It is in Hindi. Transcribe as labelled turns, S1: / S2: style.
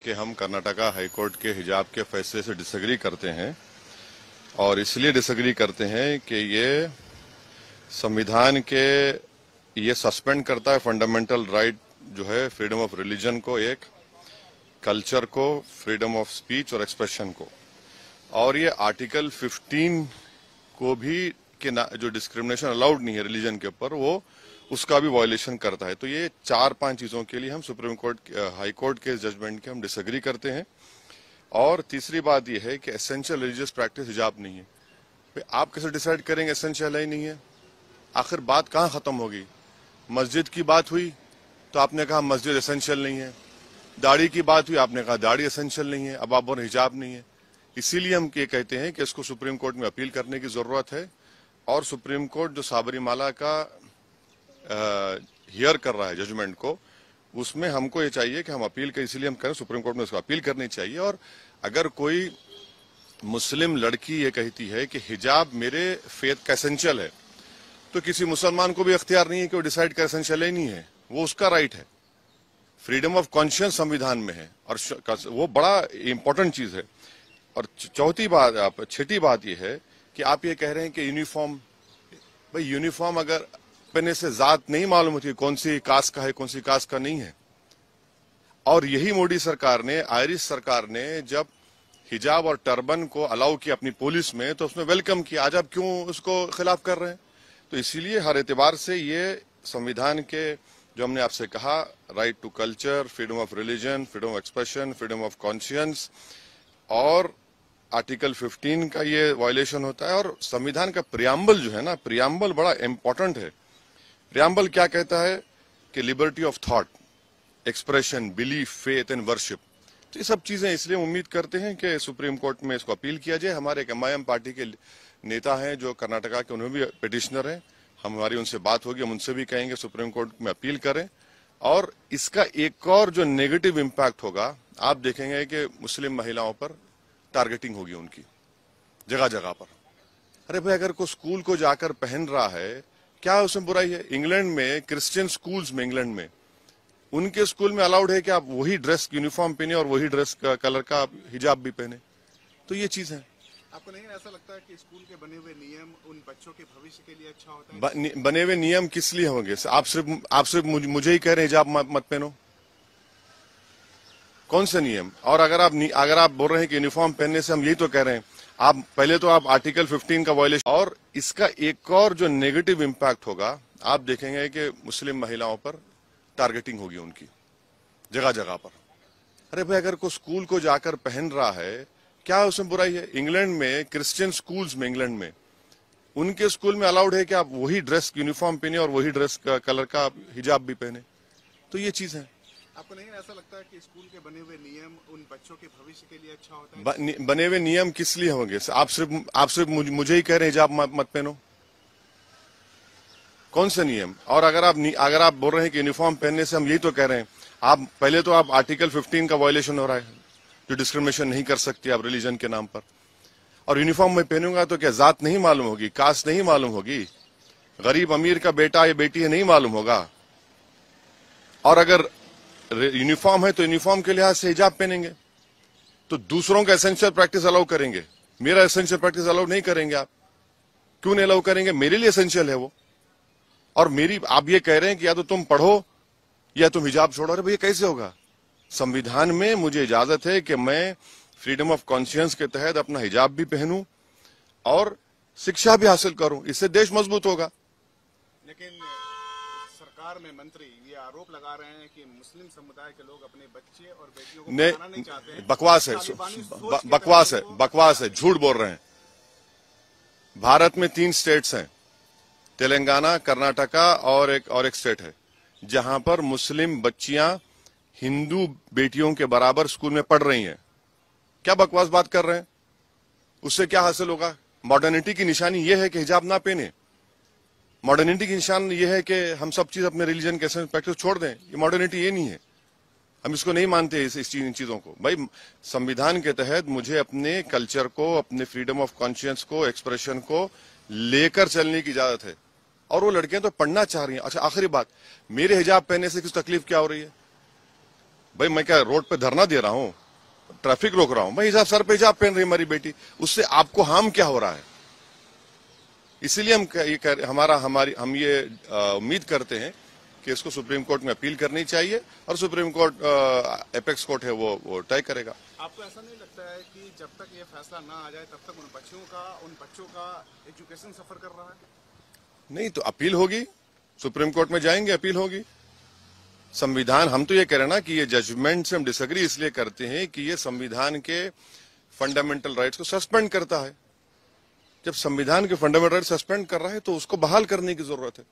S1: कि हम कर्नाटका हाई कोर्ट के हिजाब के फैसले से डिसएग्री करते हैं और इसलिए डिसएग्री करते हैं कि ये संविधान के ये सस्पेंड करता है फंडामेंटल राइट जो है फ्रीडम ऑफ रिलीजन को, एक कल्चर को, फ्रीडम ऑफ स्पीच और एक्सप्रेशन को, और ये आर्टिकल 15 को भी कि जो डिस्क्रिमिनेशन अलाउड नहीं है रिलीजन के ऊपर वो उसका भी वायलेशन करता है। तो ये 4-5 चीजों के लिए हम सुप्रीम कोर्ट हाई कोर्ट के जजमेंट के हम डिसएग्री करते हैं। और तीसरी बात यह है कि एसेंशियल रिलीजियस प्रैक्टिस हिजाब नहीं है। आप कैसे डिसाइड करेंगे एसेंशियल है ही नहीं है? आखिर बात कहाँ खत्म होगी? मस्जिद की बात हुई तो आपने कहा मस्जिद एसेंशियल नहीं है, दाढ़ी की बात हुई आपने कहा दाढ़ी एसेंशियल नहीं है, अब आप बोल हिजाब नहीं है। इसीलिए हम ये कहते हैं कि इसको सुप्रीम कोर्ट में अपील करने की जरूरत है और सुप्रीम कोर्ट जो साबरीमाला का हियर कर रहा है जजमेंट को, उसमें हमको ये चाहिए कि हम अपील करें, इसीलिए हम करें सुप्रीम कोर्ट में उसको अपील करनी चाहिए। और अगर कोई मुस्लिम लड़की ये कहती है कि हिजाब मेरे फेथ का एसेंशियल है, तो किसी मुसलमान को भी अख्तियार नहीं है कि वो डिसाइड कर एसेंशियल ही नहीं है, वो उसका राइट है। फ्रीडम ऑफ कॉन्शियंस संविधान में है और वो बड़ा इंपॉर्टेंट चीज है। और छठी बात यह है कि आप ये कह रहे हैं कि यूनिफॉर्म, भाई यूनिफॉर्म अगर पहने से जात नहीं मालूम होती कौन सी कास्ट का है कौन सी कास्ट का नहीं है। और यही मोदी सरकार ने, आयरिश सरकार ने जब हिजाब और टर्बन को अलाउ किया अपनी पुलिस में तो उसमें वेलकम किया। आज आप क्यों उसको खिलाफ कर रहे हैं? तो इसीलिए हर एतबार से ये संविधान के जो हमने आपसे कहा, right to culture, freedom of religion, freedom of expression, freedom of conscience और आर्टिकल 15 का ये वायलेशन होता है। और संविधान का प्रियम्बल जो है ना, प्रियम्बल बड़ा इंपॉर्टेंट है। प्रियम्बल क्या कहता है कि liberty of thought, expression, belief, faith and worship. तो ये सब चीजें, इसलिए उम्मीद करते हैं कि सुप्रीम कोर्ट में इसको अपील किया जाए। हमारे एक MIM पार्टी के नेता हैं जो कर्नाटका के, उन्होंने भी पिटिशनर हैं, हमारी उनसे बात होगी, हम उनसे भी कहेंगे सुप्रीम कोर्ट में अपील करें। और इसका एक और जो नेगेटिव इम्पैक्ट होगा, आप देखेंगे कि मुस्लिम महिलाओं पर टारगेटिंग होगी उनकी जगह जगह पर। अरे भाई, अगर कोई स्कूल को जाकर पहन रहा है, क्या उसमें बुराई है? इंग्लैंड में क्रिश्चियन स्कूल्स में, इंग्लैंड में उनके स्कूल में अलाउड है कि आप वही ड्रेस यूनिफॉर्म पहने और वही ड्रेस का कलर का हिजाब भी पहने। तो ये चीज है।
S2: आपको नहीं ऐसा लगता है कि स्कूल के बने हुए नियम उन बच्चों के भविष्य के लिए अच्छा होता है?
S1: बने हुए नियम किस लिए होंगे? आप सिर्फ मुझे ही कह रहे हैं हिजाब मत पहनो? कौन से नियम? और अगर आप बोल रहे हैं कि यूनिफॉर्म पहनने से, हम यही तो कह रहे हैं, आप पहले तो आप आर्टिकल 15 का वायलेशन, और इसका एक और जो नेगेटिव इम्पैक्ट होगा, आप देखेंगे कि मुस्लिम महिलाओं पर टारगेटिंग होगी उनकी जगह जगह पर। अरे भाई, अगर कोई स्कूल को जाकर पहन रहा है, क्या उसमें बुराई है? इंग्लैंड में क्रिश्चियन स्कूल्स में, इंग्लैंड में उनके स्कूल में अलाउड है कि आप वही ड्रेस यूनिफॉर्म पहने और वही ड्रेस का कलर का हिजाब भी पहने। तो ये चीज है।
S2: आपको नहीं ऐसा लगता है कि स्कूल के बने हुए नियम उन बच्चों के भविष्य के लिए अच्छा होता है?
S1: बने हुए नियम किस लिए होंगे? आप सिर्फ मुझे ही कह रहे हैं हिजाब मत पहनो? कौन से नियम? और अगर आप बोल रहे हैं कि यूनिफॉर्म पहनने से, हम यही तो कह रहे हैं, आप पहले तो आप आर्टिकल 15 का वायलेशन हो रहा है, जो डिस्क्रिमिनेशन नहीं कर सकती आप रिलीजन के नाम पर। और यूनिफॉर्म में पहनूंगा तो क्या जात नहीं मालूम होगी, कास्ट नहीं मालूम होगी, गरीब अमीर का बेटा या बेटी है नहीं मालूम होगा? और अगर यूनिफॉर्म है तो यूनिफॉर्म के लिहाज से हिजाब पहनेंगे, तो दूसरों का एसेंशियल प्रैक्टिस अलाउ करेंगे, मेरा एसेंशियल प्रैक्टिस अलाउ नहीं करेंगे। आप क्यों नहीं अलाउ करेंगे? मेरे लिए एसेंशियल है वो। और आप ये कह रहे हैं कि या तो तुम पढ़ो या तुम हिजाब छोड़ो। अरे भैया, कैसे होगा? संविधान में मुझे इजाजत है कि मैं फ्रीडम ऑफ कॉन्शियंस के तहत अपना हिजाब भी पहनूं और शिक्षा भी हासिल करूं, इससे देश मजबूत होगा।
S2: लेकिन सरकार में मंत्री ये आरोप लगा रहे हैं कि मुस्लिम समुदाय के लोग अपने बच्चे और बेटियों को पढ़ाना नहीं चाहते हैं।
S1: बकवास है, झूठ बोल रहे हैं। भारत में 3 स्टेट्स हैं, तेलंगाना, कर्नाटका और एक स्टेट है, जहां पर मुस्लिम बच्चियां हिंदू बेटियों के बराबर स्कूल में पढ़ रही हैं। क्या बकवास बात कर रहे हैं? उससे क्या हासिल होगा? मॉडर्निटी की निशानी यह है कि हिजाब ना पहने। मॉडर्निटी की निशान यह है कि हम सब चीज अपने रिलीजन के प्रैक्टिस छोड़ दें। ये मॉडर्निटी ये नहीं है, हम इसको नहीं मानते इन चीजों को। भाई, संविधान के तहत मुझे अपने कल्चर को, अपने फ्रीडम ऑफ कॉन्शियंस को, एक्सप्रेशन को लेकर चलने की इजाजत है। और वो लड़कियां तो पढ़ना चाह रही हैं। अच्छा, आखिरी बात, मेरे हिजाब पहनने से किस तकलीफ क्या हो रही है? भाई मैं क्या रोड पे धरना दे रहा हूँ, ट्रैफिक रोक रहा हूं, भाई हिजाब सर पे हिजाब पहन रही हमारी बेटी, उससे आपको हार्म क्या हो रहा है? इसीलिए हम ये उम्मीद करते हैं कि इसको सुप्रीम कोर्ट में अपील करनी चाहिए और सुप्रीम कोर्ट एपेक्स कोर्ट है वो तय करेगा।
S2: आपको ऐसा नहीं लगता है कि जब तक ये फैसला ना आ जाए तब तक उन बच्चों का एजुकेशन सफर कर रहा है?
S1: नहीं तो अपील होगी, सुप्रीम कोर्ट में जाएंगे, अपील होगी। संविधान, हम तो ये कह रहे हैं ना कि ये जजमेंट से हम डिसएग्री इसलिए करते हैं कि ये संविधान के फंडामेंटल राइट्स को सस्पेंड करता है। जब संविधान के फंडामेंटल राइट सस्पेंड कर रहा है तो उसको बहाल करने की जरूरत है।